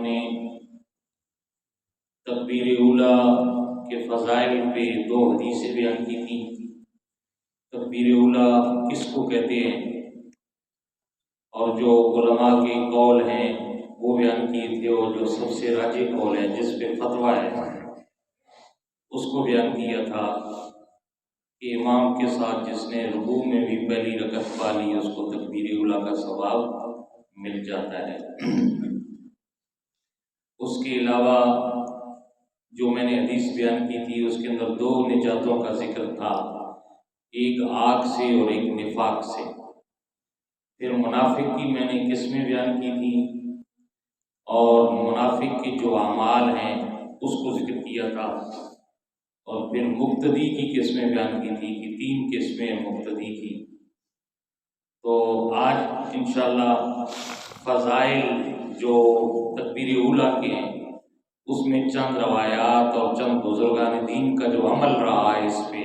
نے تکبیر اولیٰ کے فضائل پہ 2 حدیثیں بیان کی تھیں۔ تکبیر اولیٰ کس کو کہتے ہیں اور جو علماء کے قول ہیں وہ بیان کیے تھے، اور جو سب سے راجح قول ہے جس پہ فتویٰ ہے اس کو بیان کیا تھا کہ امام کے ساتھ جس نے رکوع میں بھی پہلی رکعت پا لی اس کو تکبیر اولیٰ کا ثواب مل جاتا ہے۔ اس کے علاوہ جو میں نے حدیث بیان کی تھی اس کے اندر 2 نجاتوں کا ذکر تھا، ایک آگ سے اور ایک نفاق سے۔ پھر منافق کی میں نے قسمیں بیان کی تھی اور منافق کے جو اعمال ہیں اس کو ذکر کیا تھا، اور پھر مقتدی کی قسمیں بیان کی تھی کہ 3 قسمیں مقتدی کی۔ تو آج انشاءاللہ فضائل جو تکبیر اولیٰ کے ہیں اس میں چند روایات اور چند بزرگان دین کا جو عمل رہا ہے اس پہ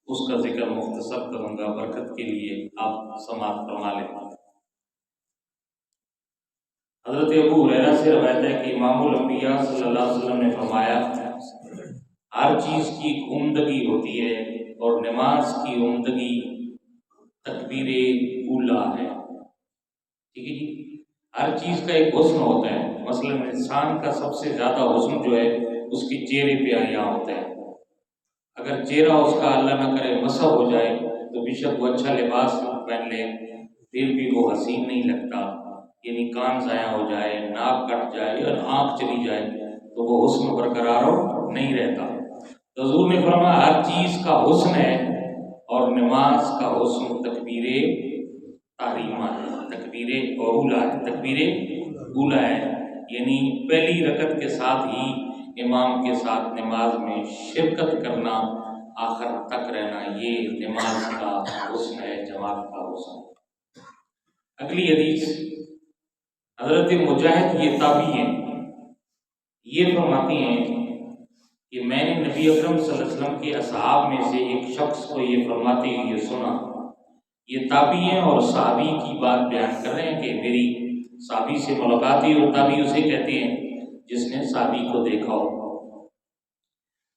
اس کا ذکر مختصر کروں گا، برکت کے لیے آپ سماعت فرما لیں۔ حضرت ابو ہریرہ سے روایت ہے کہ امام الانبیاء صلی اللہ علیہ وسلم نے فرمایا ہر چیز کی ایک عمدگی ہوتی ہے اور نماز کی عمدگی تکبیر اولیٰ ہے۔ ٹھیک ہے جی، ہر چیز کا ایک حسن ہوتا ہے۔ مثلا انسان کا سب سے زیادہ حسن جو ہے اس کے چہرے پہ یہاں ہوتا ہے۔ اگر چہرہ اس کا اللہ نہ کرے مسح ہو جائے تو بے شک وہ اچھا لباس پہن لے پھر بھی وہ حسین نہیں لگتا، یعنی کان ضائع ہو جائے، ناک کٹ جائے اور آنکھ چلی جائے تو وہ حسن برقرار نہیں رہتا۔ تو حضور نے فرمایا ہر چیز کا حسن ہے اور نماز کا حسن تکبیر تحریمہ ہے، تکبیر اولیٰ ہے، تکبیر اولیٰ ہے، یعنی پہلی رکعت کے ساتھ ہی امام کے ساتھ نماز میں شرکت کرنا، آخر تک رہنا، یہ نماز کا حسن ہے، جماعت کا حسن ہے۔ اگلی حدیث حضرت مجاہد یہ تابعی ہیں، یہ فرماتی ہیں کہ میں نے نبی اکرم صلی اللہ علیہ وسلم کے اصحاب میں سے ایک شخص کو یہ فرماتے ہوئے سنا۔ یہ تابعی ہیں اور صحابی کی بات بیان کر رہے ہیں کہ میری صحابی سے ملاقات ہوئی، اور تابعی اسے کہتے ہیں جس نے صحابی کو دیکھا ہو۔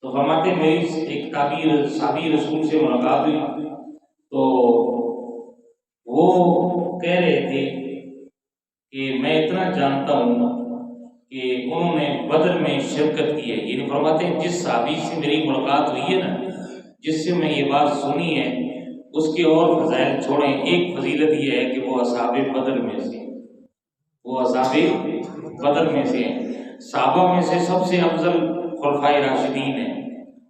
تو فرماتے ہیں میری ایک صحابی رسول سے ملاقات ہوئی تو وہ کہہ رہے تھے کہ میں اتنا جانتا ہوں کہ انہوں نے بدر میں شرکت کی ہے۔ یعنی فرماتے ہیں جس صحابی سے میری ملاقات ہوئی ہے نا، جس سے میں یہ بات سنی ہے، اس کے اور فضائل چھوڑیں، ایک فضیلت یہ ہے کہ وہ اصحاب بدر میں سے، وہ اصحاب بدر میں سے ہیں۔ صحابہ میں سے سب سے افضل خلفائے راشدین ہیں،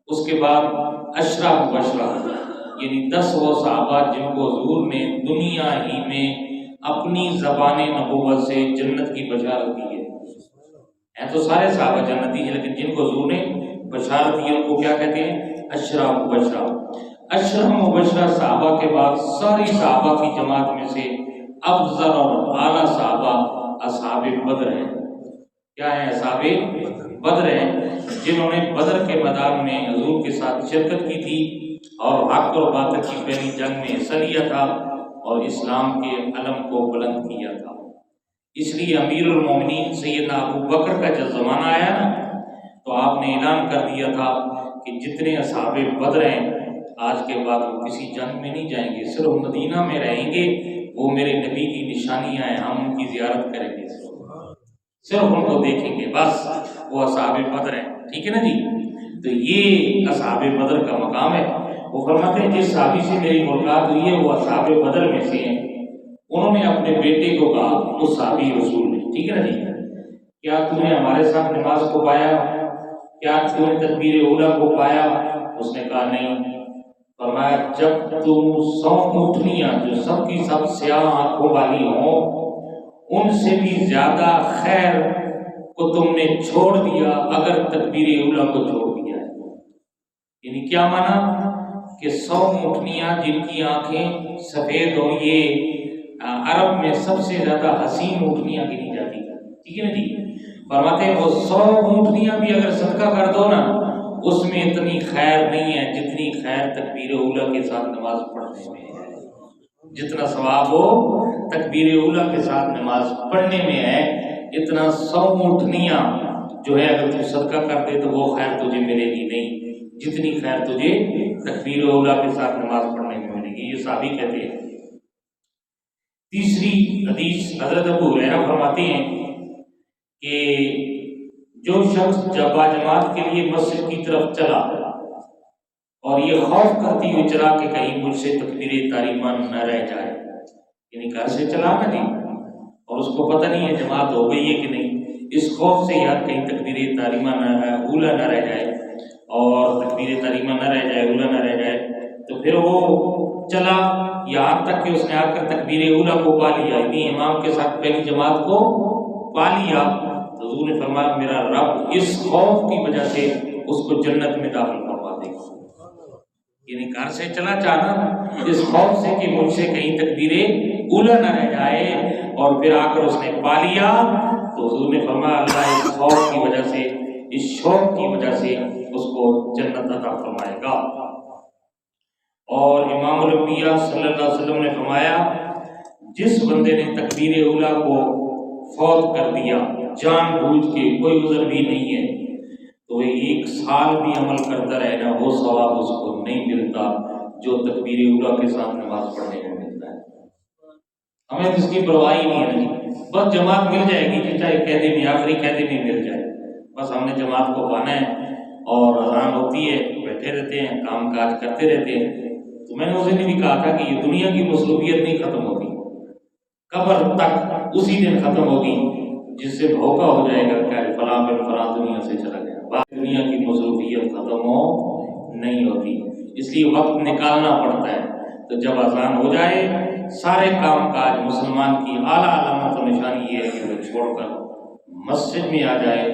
اس کے بعد عشرہ مبشرہ، یعنی 10 وہ صحابہ جن کو حضور نے دنیا ہی میں اپنی زبان نبوت سے جنت کی بشارت دی ہے۔ تو سارے صحابہ جنتی ہیں، لیکن جن کو حضور نے بشارت دی ان کو کیا کہتے ہیں؟ عشرہ مبشرہ۔ عشرہ مبشرہ صحابہ کے بعد ساری صحابہ کی جماعت میں سے افضل اور اعلیٰ صحابہ اصحاب بدر ہیں۔ کیا ہیں؟ اصحاب بدر ہیں، جنہوں نے بدر کے میدان میں حضور کے ساتھ شرکت کی تھی اور حق اور باطل کی پہلی جنگ میں حصہ لیا تھا اور اسلام کے علم کو بلند کیا تھا۔ اس لیے امیر المومنین سیدنا ابو بکر کا جب زمانہ آیا نا تو آپ نے اعلان کر دیا تھا کہ جتنے اصحاب بدر ہیں آج کے بعد وہ کسی جنگ میں نہیں جائیں گے، صرف مدینہ میں رہیں گے، وہ میرے نبی کی نشانیاں ہیں، ہم ان کی زیارت کریں گے، صرف ان کو دیکھیں گے، بس وہ اصحاب بدر ہیں۔ ٹھیک ہے نا جی؟ تو یہ اصحاب بدر کا مقام ہے۔ وہ فرماتے ہیں جس صحابی سے میری ملاقات ہوئی ہے وہ اصحاب بدر میں سے ہیں۔ انہوں نے اپنے بیٹے کو کہا، اس صحابی رسول نے، ٹھیک ہے نا جی، کیا تم نے ہمارے ساتھ نماز کو پایا؟ کیا تم نے تکبیر اولیٰ کو پایا؟ اس نے کہا نہیں۔ فرمایا جب تم 100 اونٹنیاں جو سب کی سب سیاہ آنکھوں والی ہوں ان سے بھی زیادہ خیر کو تم نے چھوڑ دیا اگر تکبیر اولیٰ کو چھوڑ دیا ہے۔ یعنی کیا مانا کہ 100 اونٹنیاں جن کی آنکھیں سفید ہوں، یہ عرب میں سب سے زیادہ حسین اونٹنیاں گنی جاتی ہیں۔ ٹھیک ہے نا جی؟ فرماتے ہیں وہ 100 اونٹنیاں بھی اگر صدقہ کر دو نا اس میں اتنی خیر نہیں ہے جتنی خیر تکبیر اولیٰ کے ساتھ نماز پڑھنے میں ہے، جتنا ثواب ہو تکبیر اولیٰ کے ساتھ نماز پڑھنے میں ہے، اتنا 100 اونٹنیاں جو ہے اگر تو صدقہ کر دے تو وہ خیر تجھے ملے گی نہیں جتنی خیر تجھے تکبیر اولا کے ساتھ نماز پڑھنے میں ملے گی. یہ صحابی کہتے ہیں. تیسری حدیث حضرت ابو ہریرہ فرماتے ہیں کہ جو شخص جب جماعت کے لیے مسجد کی طرف چلا اور یہ خوف کرتی ہوئی چلا کہ کہیں مجھ سے تکبیر تحریمہ نہ رہ جائے، یعنی گھر سے چلا نہ جی اور اس کو پتہ نہیں ہے جماعت ہو گئی ہے کہ نہیں، اس خوف سے یار کہیں تکبیر تحریمہ اولا نہ رہ جائے اور تکبیر تحریمہ نہ رہ جائے، اولا نہ رہ جائے، تو پھر وہ چلا یہاں تک کہ اس نے آ کر تکبیر اولا کو پا لیا، یعنی امام کے ساتھ پہلی جماعت کو پا لیا، تو حضور نے فرمایا میرا رب اس خوف کی وجہ سے اس کو جنت میں داخل کروا دے گا. یعنی گھر سے چلا جانا اس خوف سے کہ مجھ سے کہیں تکبیر اولا نہ رہ جائے، اور پھر آ کر اس نے پا لیا تو حضور نے فرمایا اللہ اس خوف کی وجہ سے، اس شوق کی وجہ سے اس کو جنت عطا فرمائے گا. اور امام الانبیاء صلی اللہ علیہ وسلم نے فرمایا جس بندے نے تکبیر اولا کو فوت کر دیا جان بوجھ کے، کوئی عذر بھی نہیں ہے، تو وہ 1 سال بھی عمل کرتا رہے نا وہ ثواب اس کو نہیں ملتا جو تکبیر اولا کے ساتھ نماز پڑھنے میں ملتا ہے. ہمیں اس کی پرواہ ہی نہیں ہے، بس جماعت مل جائے گی چاہے قیدی میں آخری قیدی میں مل جائے، بس ہم نے جماعت کو پانا ہے. اور اذان ہوتی ہے بیٹھے رہتے ہیں کام کاج کرتے رہتے ہیں. تو میں نے اسے بھی کہا تھا کہ یہ دنیا کی مصروفیت نہیں ختم ہوتی، قبر تک اسی دن ختم ہوگی جس سے دھوکہ ہو جائے گا کہ فلاں بن فلاں دنیا سے چلا گیا. دنیا کی مصروفیت ختم ہو نہیں ہوتی، اس لیے وقت نکالنا پڑتا ہے. تو جب اذان ہو جائے سارے کام کاج مسلمان کی اعلیٰ علامت و نشانی یہ ہے کہ وہ چھوڑ کر مسجد میں آ جائے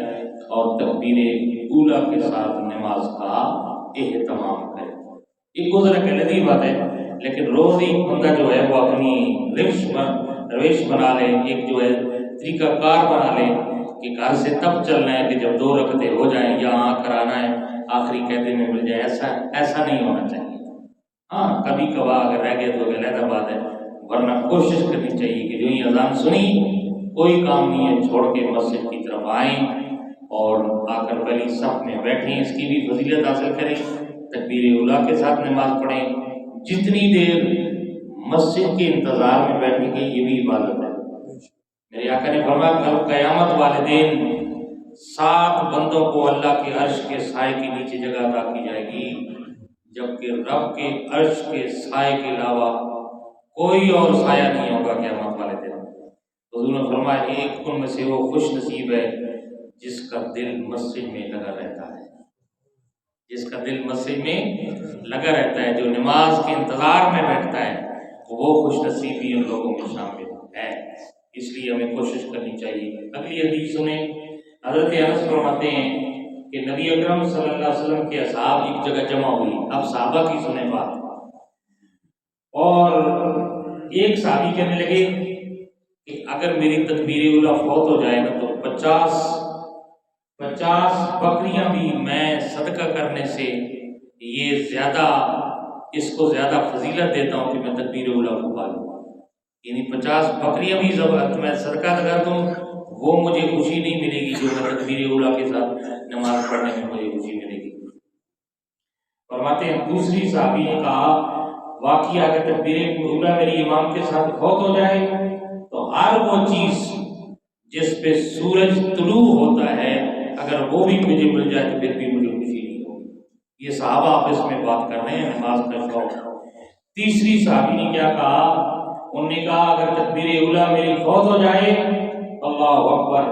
اور تکبیر اولا کے ساتھ نماز کا اہتمام کرے. ایک گزرا کہ لذی بات ہے، لیکن روز ایک بندہ جو ہے وہ اپنی روش بنا لے، ایک جو ہے طریقہ کار بنا لے کہ گھر سے تب چلنا ہے کہ جب 2 رکعتیں ہو جائیں یا آ کر آنا ہے آخری قیدے میں مل جائے. ایسا نہیں ہونا چاہیے. ہاں کبھی کبھار اگر رہ گئے تو علیحدہ بات ہے، ورنہ کوشش کرنی چاہیے کہ جو ہی اذان سنی کوئی کام نہیں ہے چھوڑ کے مسجد کی طرف آئیں اور آ کر پہلی صف میں بیٹھیں، اس کی بھی فضیلت حاصل کریں، تکبیر اولا کے ساتھ نماز پڑھیں. جتنی دیر مسجد کے انتظار میں بیٹھیں گے یہ بھی عبادت ہے. میرے آقا نے فرمایا کل قیامت والے دن 7 بندوں کو اللہ کے عرش کے سائے کے نیچے جگہ عطا کی جائے گی، جبکہ رب کے عرش کے سائے کے علاوہ کوئی اور سایہ نہیں ہوگا قیامت والے دن. حضور نے فرمایا ایک ان میں سے وہ خوش نصیب ہے جس کا دل مسجد میں لگا رہتا ہے، جس کا دل مسجد میں لگا رہتا ہے، جو نماز کے انتظار میں بیٹھتا ہے وہ خوش نصیبی ان لوگوں میں شامل ہے. اس لیے ہمیں کوشش کرنی چاہیے. اگلی حدیث سنیں. حضرت انس فرماتے ہیں کہ نبی اکرم صلی اللہ علیہ وسلم کے اصحاب ایک جگہ جمع ہوئی. اب صحابہ کی سنیں بات. اور ایک صحابی کہنے لگے کہ اگر میری تکبیر اولا فوت ہو جائے نا تو 50 بکریاں بھی میں صدقہ کرنے سے یہ زیادہ اس کو زیادہ فضیلت دیتا ہوں کہ میں تکبیر اولا کو پالوں. یعنی 50 بکریاں بھی میں صدقہ کر دوں وہ مجھے خوشی نہیں ملے گی جو میں تکبیر اولا کے ساتھ نماز پڑھنے میں مجھے خوشی ملے گی. فرماتے ہیں دوسری صحابی نے کہا واقعہ اگر تکبیر اولا میری امام کے ساتھ فوت ہو جائے تو ہر وہ چیز جس پہ سورج طلوع ہوتا ہے اگر وہ بھی مجھے مل جائے تو پھر بھی مجھے خوشی نہیں ہوگی. یہ صحابہ آپس میں بات کر رہے ہیں نماز کا شوق. تیسری صحابی نے کیا کہا؟ انہوں نے کہا اگر تکبیر اولا میری فوت ہو جائے اللہ اکبر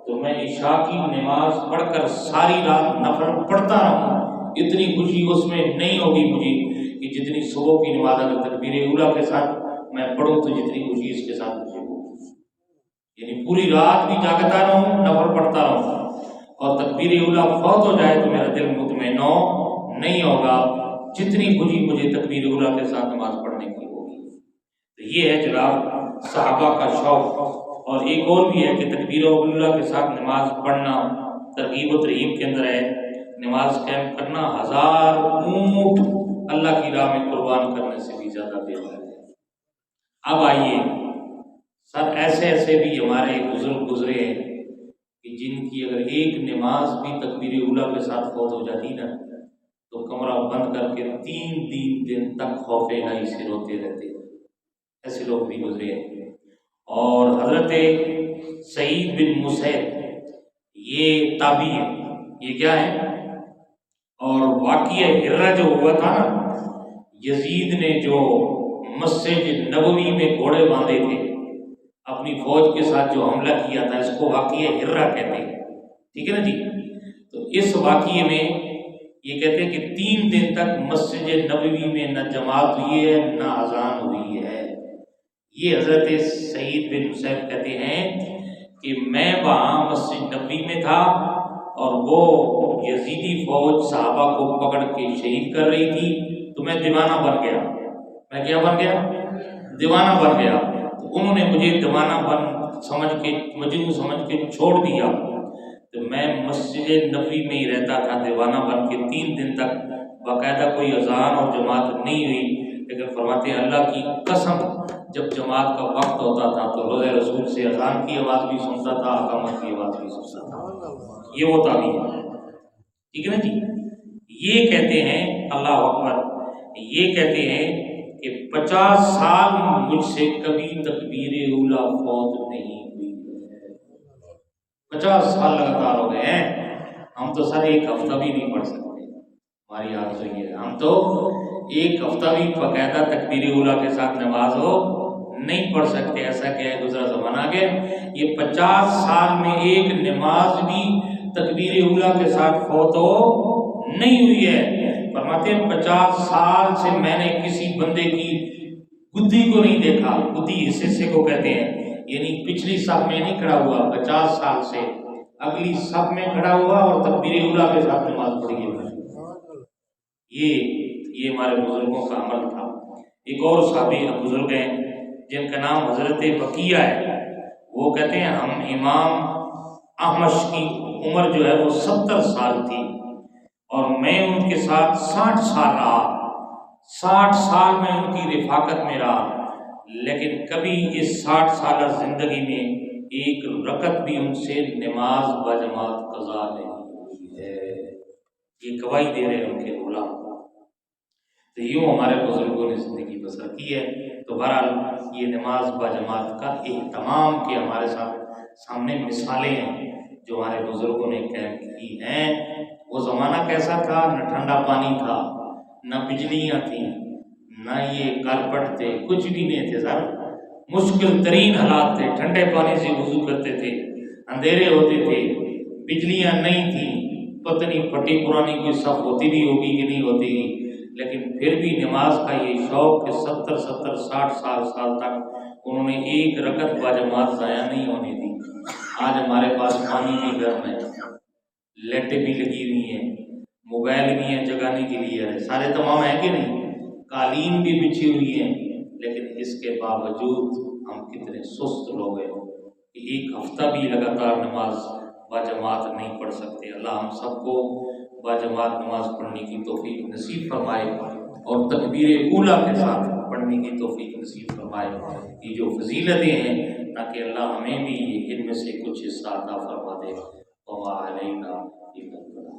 تو میں عشاء کی نماز پڑھ کر ساری رات نفل پڑھتا رہوں، اتنی خوشی اس میں نہیں ہوگی مجھے کہ جتنی صبح کی نماز اگر تکبیر اولا کے ساتھ میں پڑھوں تو جتنی خوشی اس کے ساتھ مجھے ہوگی. یعنی پوری رات بھی جاگتا رہوں نفل پڑھتا رہوں اور تکبیر اولا فوت ہو جائے تو میرا دل مطمئن نہیں ہوگا جتنی خوشی مجھے تکبیر اولا کے ساتھ نماز پڑھنے کی ہوگی. تو یہ ہے جناب صحابہ کا شوق. اور ایک اور بھی ہے کہ تکبیر اولا کے ساتھ نماز پڑھنا ترغیب و ترہیب کے اندر ہے. نماز قائم کرنا 1000 اونٹ اللہ کی راہ میں قربان کرنے سے بھی زیادہ بہتر ہے. اب آئیے سر ایسے بھی ہمارے بزرگ گزرے ہیں کہ جن کی اگر ایک نماز بھی تکبیر اولیٰ کے ساتھ فوت ہو جاتی نا تو کمرہ بند کر کے 3 دن تک خوف الہی سے روتے رہتے. ایسے لوگ بھی گزرے ہیں. اور حضرت سعید بن مسیب یہ تابعی ہے. یہ کیا ہے؟ اور واقعہ ہرہ جو ہوا تھا نا، یزید نے جو مسجد نبوی میں گھوڑے باندھے تھے اپنی فوج کے ساتھ جو حملہ کیا تھا، اس کو واقعہ ہرہ کہتے ہیں. ٹھیک ہے نا جی؟ تو اس واقعے میں یہ کہتے ہیں کہ 3 دن تک مسجد نبوی میں نہ جماعت ہوئی ہے نہ اذان ہوئی ہے. یہ حضرت سعید بن مسیب کہتے ہیں کہ میں وہاں مسجد نبوی میں تھا اور وہ یزیدی فوج صحابہ کو پکڑ کے شہید کر رہی تھی، تو میں دیوانہ بن گیا. میں کیا بن گیا؟ دیوانہ بن گیا. تو انہوں نے مجھے دیوانہ بن سمجھ کے، مجنون سمجھ کے چھوڑ دیا. تو میں مسجد نبوی میں ہی رہتا تھا دیوانہ بن کے 3 دن تک. باقاعدہ کوئی اذان اور جماعت نہیں ہوئی. لیکن فرماتے ہیں اللہ کی قسم جب جماعت کا وقت ہوتا تھا تو روضہ رسول سے اذان کی آواز بھی سنتا تھا، اقامت کی آواز بھی سنتا تھا. یہ وہ تعلیم ہے. ٹھیک ہے نا جی؟ یہ کہتے ہیں اللہ اکبر، یہ کہتے ہیں کہ 50 سال مجھ سے کبھی تکبیر اولیٰ فوت نہیں ہوئی ہے. 50 سال لگاتار ہو گئے ہیں. ہم تو سر ایک ہفتہ بھی نہیں پڑھ سکتے. ہماری عادت ہوئی ہے، ہم تو ایک ہفتہ بھی باقاعدہ تکبیر اولیٰ کے ساتھ نماز ہو نہیں پڑھ سکتے. ایسا کیا ہے گزرا زمانہ آ گیا. یہ 50 سال میں ایک نماز بھی تکبیر اولیٰ کے ساتھ فوت ہو نہیں ہوئی ہے. فرماتے ہیں 50 سال سے میں نے کسی بندے کی گدی کو نہیں دیکھا. گدی اس حصے کو کہتے ہیں، یعنی پچھلی صف میں نہیں کھڑا ہوا. 50 سال سے اگلی صف میں کھڑا ہوا اور تکبیر اولیٰ کے ساتھ نماز پڑھی ہے. یہ ہمارے بزرگوں کا عمل تھا. ایک اور صحابی بزرگ ہیں جن کا نام حضرت بقیہ ہے. وہ کہتے ہیں ہم امام احمش کی عمر جو ہے وہ 70 سال تھی اور میں ان کے ساتھ 60 سال رہا. 60 سال میں ان کی رفاقت میں رہا، لیکن کبھی اس 60 سالہ زندگی میں ایک رکعت بھی ان سے نماز باجماعت قضا نہیں ہوئی ہے. یہ گواہی دے رہے ہیں ان کے غلام. تو یوں ہمارے بزرگوں نے زندگی بسر کی ہے. تو بہرحال یہ نماز باجماعت کا اہتمام کے ہمارے سامنے مثالیں ہیں جو ہمارے بزرگوں نے قائم کی ہیں. وہ زمانہ کیسا تھا؟ نہ ٹھنڈا پانی تھا، نہ بجلیاں تھیں، نہ یہ کارپٹ تھے، کچھ بھی نہیں تھے سر. مشکل ترین حالات تھے. ٹھنڈے پانی سے وضو کرتے تھے، اندھیرے ہوتے تھے، بجلیاں نہیں تھیں. پتہ نہیں پھٹی پرانی کوئی صف ہوتی بھی ہوگی کہ نہیں ہوتی گی، لیکن پھر بھی نماز کا یہ شوق کہ 70 60 سال تک انہوں نے ایک رکعت باجماعت ضائع نہیں ہونے دی. آج ہمارے پاس پانی بھی گرم ہے، لائٹیں بھی لگی ہوئی ہیں، موبائل بھی ہیں جگانے کے لیے، سارے تمام ہیں کہ نہیں، قالین بھی بچھی ہوئی ہیں. لیکن اس کے باوجود ہم کتنے سست لوگ ہیں کہ ایک ہفتہ بھی لگاتار نماز باجماعت نہیں پڑھ سکتے. اللہ ہم سب کو باجماعت نماز پڑھنے کی توفیق نصیب فرمائے اور تکبیر اولیٰ کے ساتھ پڑھنے کی توفیق نصیب فرمائے. یہ جو فضیلتیں ہیں تاکہ اللہ ہمیں بھی ان میں سے کچھ حصہ عطا فرما دے. وما علینا الا البلاغ.